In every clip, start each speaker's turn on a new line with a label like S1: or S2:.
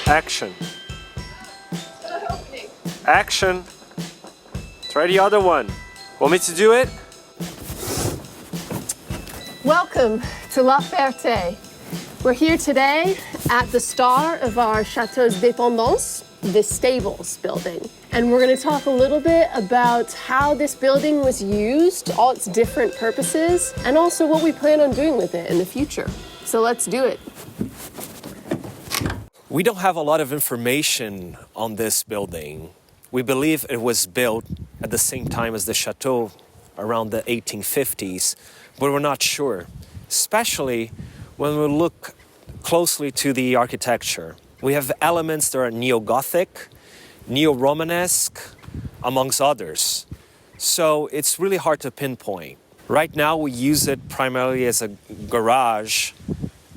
S1: Action. Action. Try the other one. Want me to do it?
S2: Welcome to La Ferté. We're here today at the star of our Chateau's dépendance, the stables building. And we're going to talk a little bit about how this building was used, all its different purposes, and also what we plan on doing with it in the future. So let's do it.
S1: We don't have a lot of information on this building. We believe it was built at the same time as the Chateau, around the 1850s, but we're not sure, especially when we look closely to the architecture. We have elements that are neo-Gothic, neo-Romanesque, amongst others. So it's really hard to pinpoint. Right now we use it primarily as a garage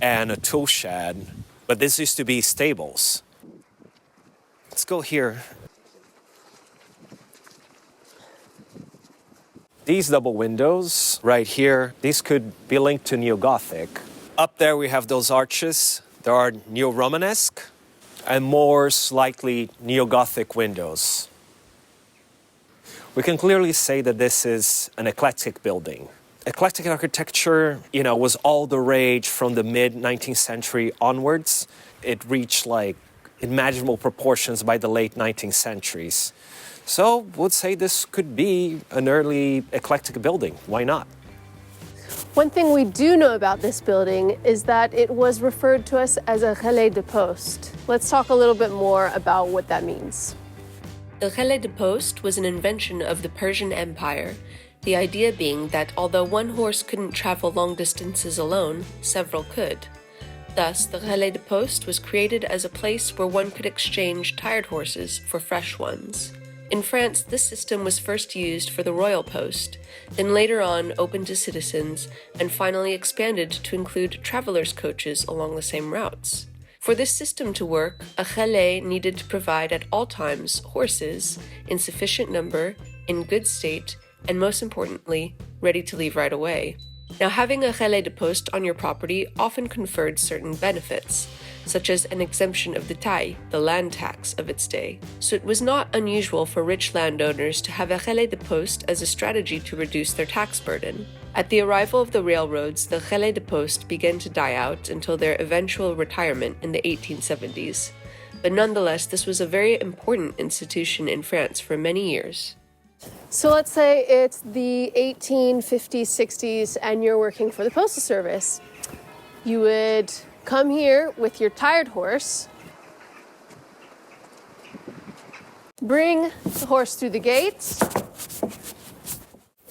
S1: and a tool shed, but this used to be stables. Let's go here. These double windows right here, these could be linked to neo-Gothic. Up there we have those arches. There are neo-Romanesque and more slightly neo-Gothic windows. We can clearly say that this is an eclectic building. Eclectic architecture, was all the rage from the mid-19th century onwards. It reached unimaginable proportions by the late 19th centuries. So we'd say this could be an early eclectic building. Why not?
S2: One thing we do know about this building is that it was referred to us as a relais de poste. Let's talk a little bit more about what that means.
S3: The relais de poste was an invention of the Persian Empire, the idea being that although one horse couldn't travel long distances alone, several could. Thus, the relais de poste was created as a place where one could exchange tired horses for fresh ones. In France, this system was first used for the royal post, then later on opened to citizens, and finally expanded to include travelers' coaches along the same routes. For this system to work, a relais needed to provide at all times horses in sufficient number, in good state, and most importantly, ready to leave right away. Now, having a relais de poste on your property often conferred certain benefits, such as an exemption of the taille, the land tax of its day. So it was not unusual for rich landowners to have a relais de poste as a strategy to reduce their tax burden. At the arrival of the railroads, the relais de poste began to die out until their eventual retirement in the 1870s. But nonetheless, this was a very important institution in France for many years.
S2: So let's say it's the 1850s, 60s, and you're working for the Postal Service. You would come here with your tired horse, bring the horse through the gates.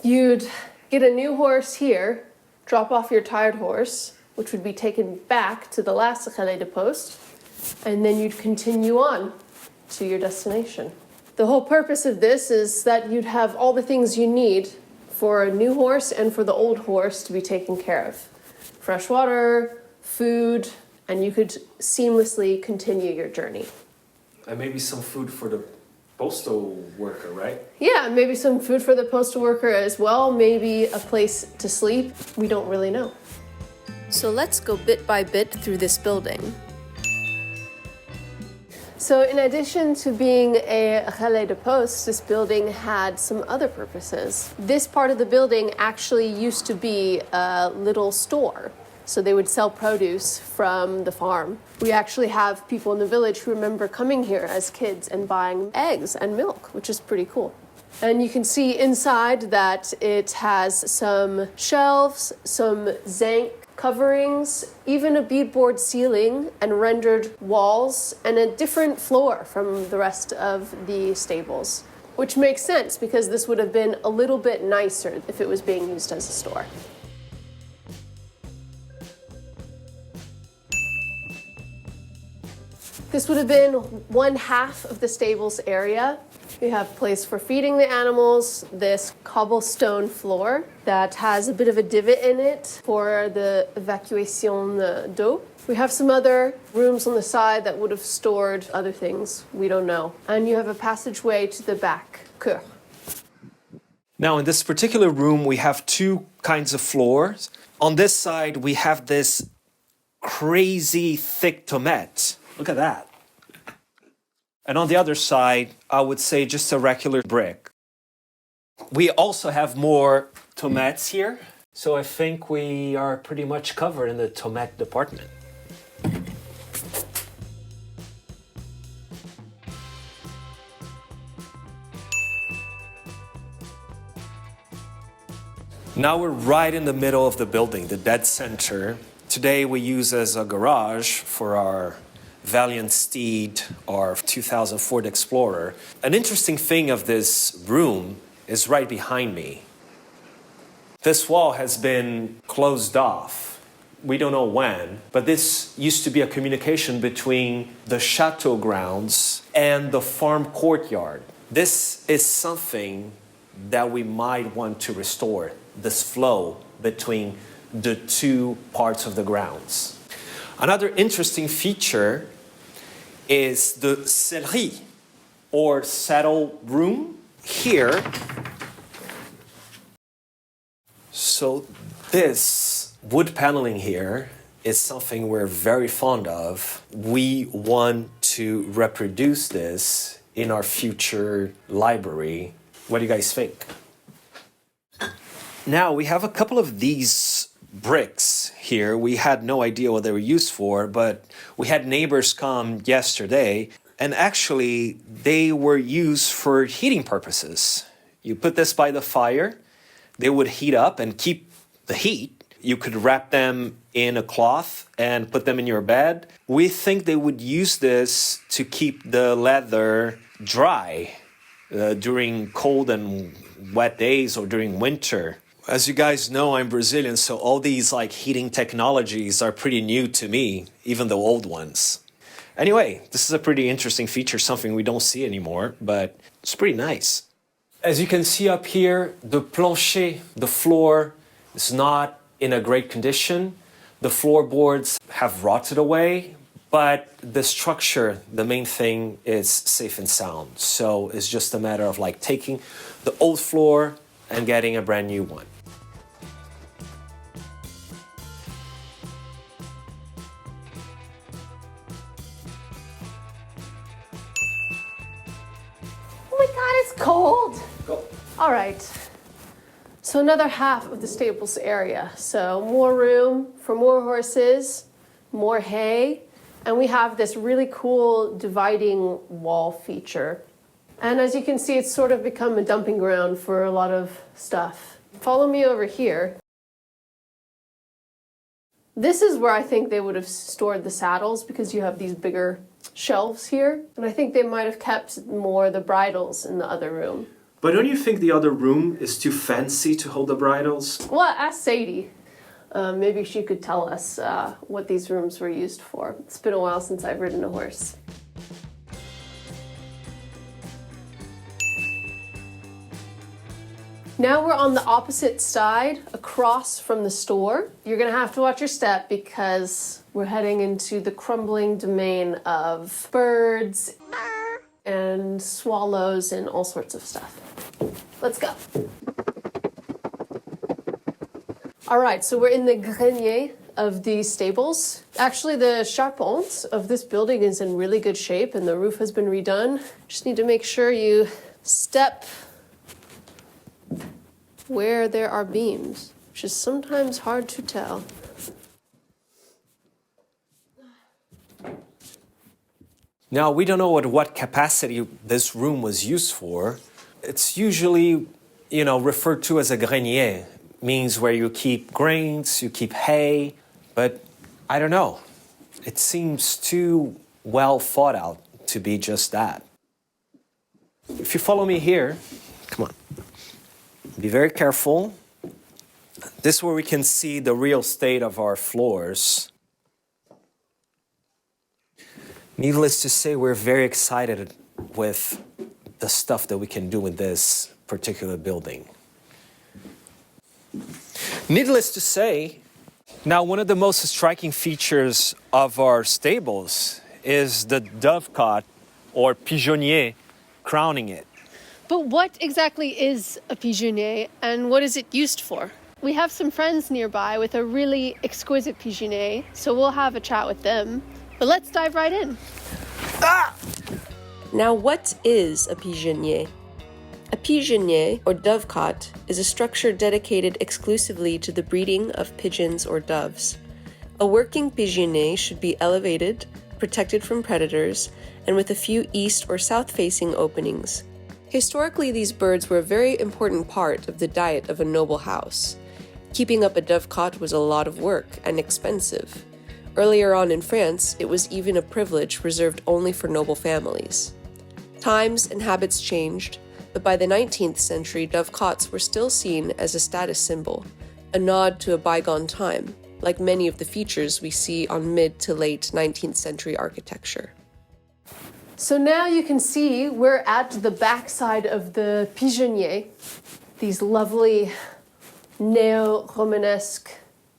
S2: You'd get a new horse here, drop off your tired horse, which would be taken back to the last relais de poste, and then you'd continue on to your destination. The whole purpose of this is that you'd have all the things you need for a new horse and for the old horse to be taken care of. Fresh water, food, and you could seamlessly continue your journey.
S1: And maybe some food for the postal worker, right?
S2: Yeah, maybe some food for the postal worker as well, maybe a place to sleep. We don't really know.
S3: So let's go bit by bit through this building.
S2: So in addition to being a relais de poste, this building had some other purposes. This part of the building actually used to be a little store. So they would sell produce from the farm. We actually have people in the village who remember coming here as kids and buying eggs and milk, which is pretty cool. And you can see inside that it has some shelves, some zinc coverings, even a beadboard ceiling and rendered walls, and a different floor from the rest of the stables, which makes sense because this would have been a little bit nicer if it was being used as a store. This would have been one half of the stables area. We have a place for feeding the animals, this cobblestone floor that has a bit of a divot in it for the evacuation d'eau. We have some other rooms on the side that would have stored other things, we don't know. And you have a passageway to the back, cœur.
S1: Now in this particular room we have two kinds of floors. On this side we have this crazy thick tomate. Look at that. And on the other side, I would say just a regular brick. We also have more tomates here. So I think we are pretty much covered in the tomate department. Now we're right in the middle of the building, the dead center. Today we use as a garage for our Valiant Steed, our 2000 Ford Explorer. An interesting thing of this room is right behind me. This wall has been closed off. We don't know when, but this used to be a communication between the chateau grounds and the farm courtyard. This is something that we might want to restore, this flow between the two parts of the grounds. Another interesting feature is the sellerie, or saddle room here. So this wood paneling here is something we're very fond of. We want to reproduce this in our future library. What do you guys think? Now we have a couple of these bricks here. We had no idea what they were used for, but we had neighbors come yesterday, and actually they were used for heating purposes. You put this by the fire, they would heat up and keep the heat. You could wrap them in a cloth and put them in your bed. We think they would use this to keep the leather dry during cold and wet days or during winter. As you guys know, I'm Brazilian, so all these heating technologies are pretty new to me, even the old ones. Anyway, this is a pretty interesting feature, something we don't see anymore, but it's pretty nice. As you can see up here, the plancher, the floor, is not in a great condition. The floorboards have rotted away, but the structure, the main thing, is safe and sound. So it's just a matter of taking the old floor and getting a brand new one.
S2: Oh my God, it's cold.
S1: Go.
S2: All right. So another half of the stables area. So more room for more horses, more hay, and we have this really cool dividing wall feature. And as you can see, it's sort of become a dumping ground for a lot of stuff. Follow me over here. This is where I think they would have stored the saddles because you have these bigger shelves here. And I think they might have kept more the bridles in the other room.
S1: But don't you think the other room is too fancy to hold the bridles?
S2: Well, ask Sadie. Maybe she could tell us what these rooms were used for. It's been a while since I've ridden a horse. Now we're on the opposite side, across from the store. You're gonna have to watch your step because we're heading into the crumbling domain of birds and swallows and all sorts of stuff. Let's go. All right, so we're in the Grenier of the stables. Actually, the charpente of this building is in really good shape and the roof has been redone. Just need to make sure you step where there are beams, which is sometimes hard to tell.
S1: Now, we don't know what capacity this room was used for. It's usually, referred to as a grenier. Means where you keep grains, you keep hay, but I don't know. It seems too well thought out to be just that. If you follow me here, come on. Be very careful. This is where we can see the real state of our floors. Needless to say, we're very excited with the stuff that we can do with this particular building. Needless to say, now one of the most striking features of our stables is the dovecot or pigeonnier crowning it.
S2: But what exactly is a pigeonnier and what is it used for? We have some friends nearby with a really exquisite pigeonnier, so we'll have a chat with them. But let's dive right in.
S1: Ah!
S3: Now, what is a pigeonnier? A pigeonnier, or dovecot, is a structure dedicated exclusively to the breeding of pigeons or doves. A working pigeonnier should be elevated, protected from predators, and with a few east or south-facing openings. Historically, these birds were a very important part of the diet of a noble house. Keeping up a dovecot was a lot of work and expensive. Earlier on in France, it was even a privilege reserved only for noble families. Times and habits changed, but by the 19th century, dovecots were still seen as a status symbol, a nod to a bygone time, like many of the features we see on mid to late 19th century architecture.
S2: So now you can see we're at the backside of the Pigeonnier, these lovely neo-Romanesque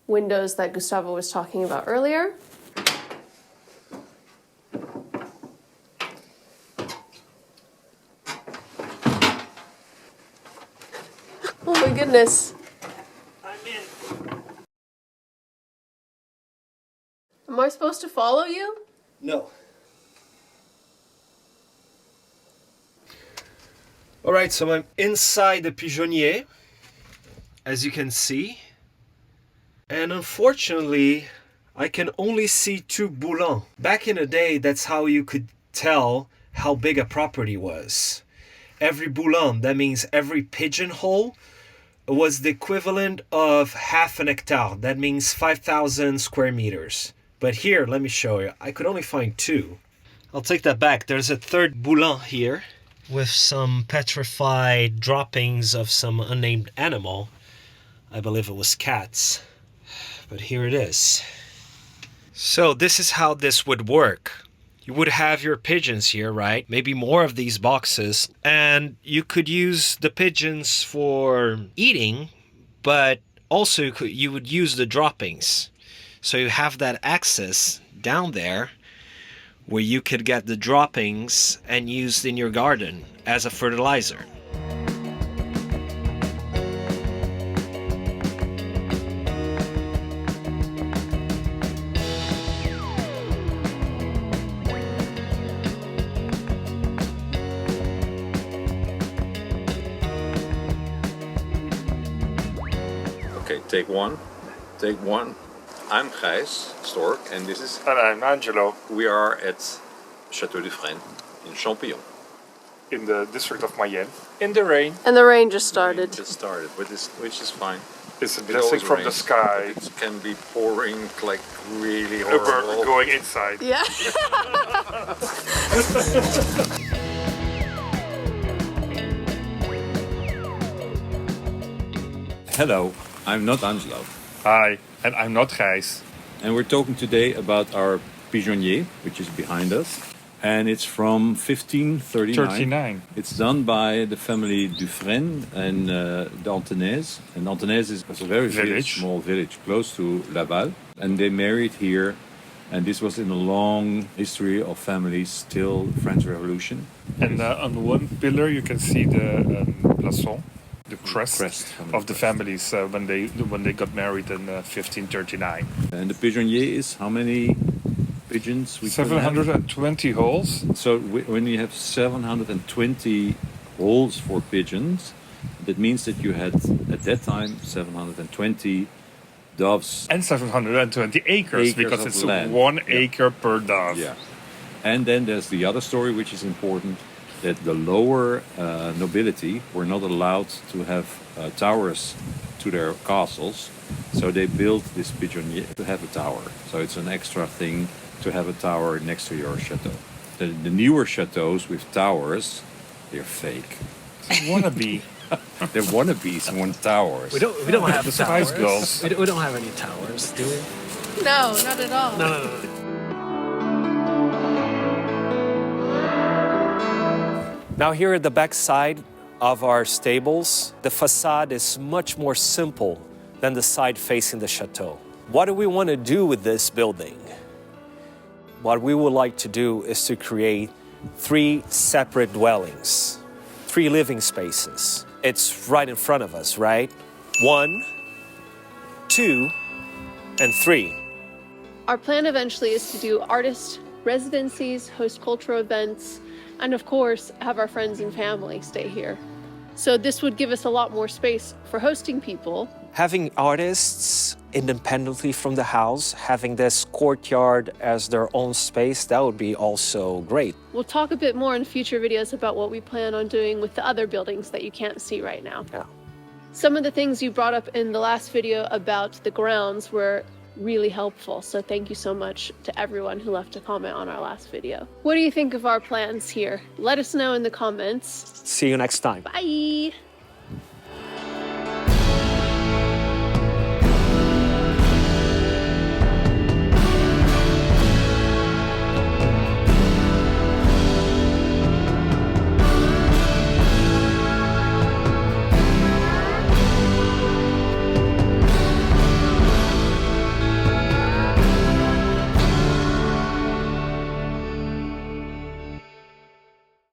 S2: windows that Gustavo was talking about earlier. Oh my goodness.
S1: I'm in.
S2: Am I supposed to follow you?
S1: No. All right, so I'm inside the Pigeonnier, as you can see. And unfortunately, I can only see 2 boulons. Back in the day, that's how you could tell how big a property was. Every boulon, that means every pigeonhole, was the equivalent of half an hectare. That means 5,000 square meters. But here, let me show you. I could only find 2. I'll take that back. There's a 3rd boulon here with some petrified droppings of some unnamed animal. I believe it was cats. But here it is. So this is how this would work. You would have your pigeons here, right? Maybe more of these boxes. And you could use the pigeons for eating, but also you would use the droppings. So you have that access down there where you could get the droppings and used in your garden as a fertilizer.
S4: Okay, take one. Take one. I'm Gijs Stork, and this is.
S5: And I'm Angelo,
S4: We are at Château Du Fresne in Champignon.
S5: in the district of Mayenne. In the rain,
S2: And the rain just started.
S4: It just started, which is fine.
S5: it's a
S4: It
S5: blessing
S4: always
S5: from the
S4: rains,
S5: sky.
S4: but it can be pouring like really
S5: A bird
S4: horrible.
S5: going inside.
S2: Yeah.
S6: Hello, I'm not Angelo,
S5: Hi, and I'm not Gijs.
S6: and we're talking today about our Pigeonnier, which is behind us, and it's from 1539.
S5: 39.
S6: It's done by the family Du Fresne and d'Antenez. And Antenez is a very small village close to Laval, and they married here. And this was in a long history of families till French Revolution.
S5: And on one pillar you can see the blason, the crest
S6: from
S5: of the families when they got married in 1539.
S6: And the Pigeonnier is how many pigeons? We could have?
S5: 720 holes.
S6: So when you have 720 holes for pigeons, that means that you had at that time 720 doves.
S5: And 720 acres because
S6: of
S5: it's
S6: land.
S5: 1 acre per dove.
S6: Yeah. And then there's the other story which is important, that the lower nobility were not allowed to have towers to their castles. So they built this Pigeonnier to have a tower. So it's an extra thing to have a tower next to your chateau. The newer chateaus with towers, they're fake.
S5: Wannabe.
S6: They're wannabes and want towers.
S1: We don't have
S5: The Spice
S1: towers.
S5: Girls.
S1: We don't have any towers, do we?
S2: No, not at all.
S1: No. Now here at the back side of our stables, the facade is much more simple than the side facing the chateau. What do we want to do with this building? What we would like to do is to create 3 separate dwellings, 3 living spaces. It's right in front of us, right? 1, 2, and 3.
S2: Our plan eventually is to do artist residencies, host cultural events, and of course, have our friends and family stay here. So this would give us a lot more space for hosting people.
S1: Having artists independently from the house, having this courtyard as their own space, that would be also great.
S2: We'll talk a bit more in future videos about what we plan on doing with the other buildings that you can't see right now.
S1: Yeah.
S2: Some of the things you brought up in the last video about the grounds were really helpful. So thank you so much to everyone who left a comment on our last video. What do you think of our plans here? Let us know in the comments.
S1: See you next time.
S2: Bye.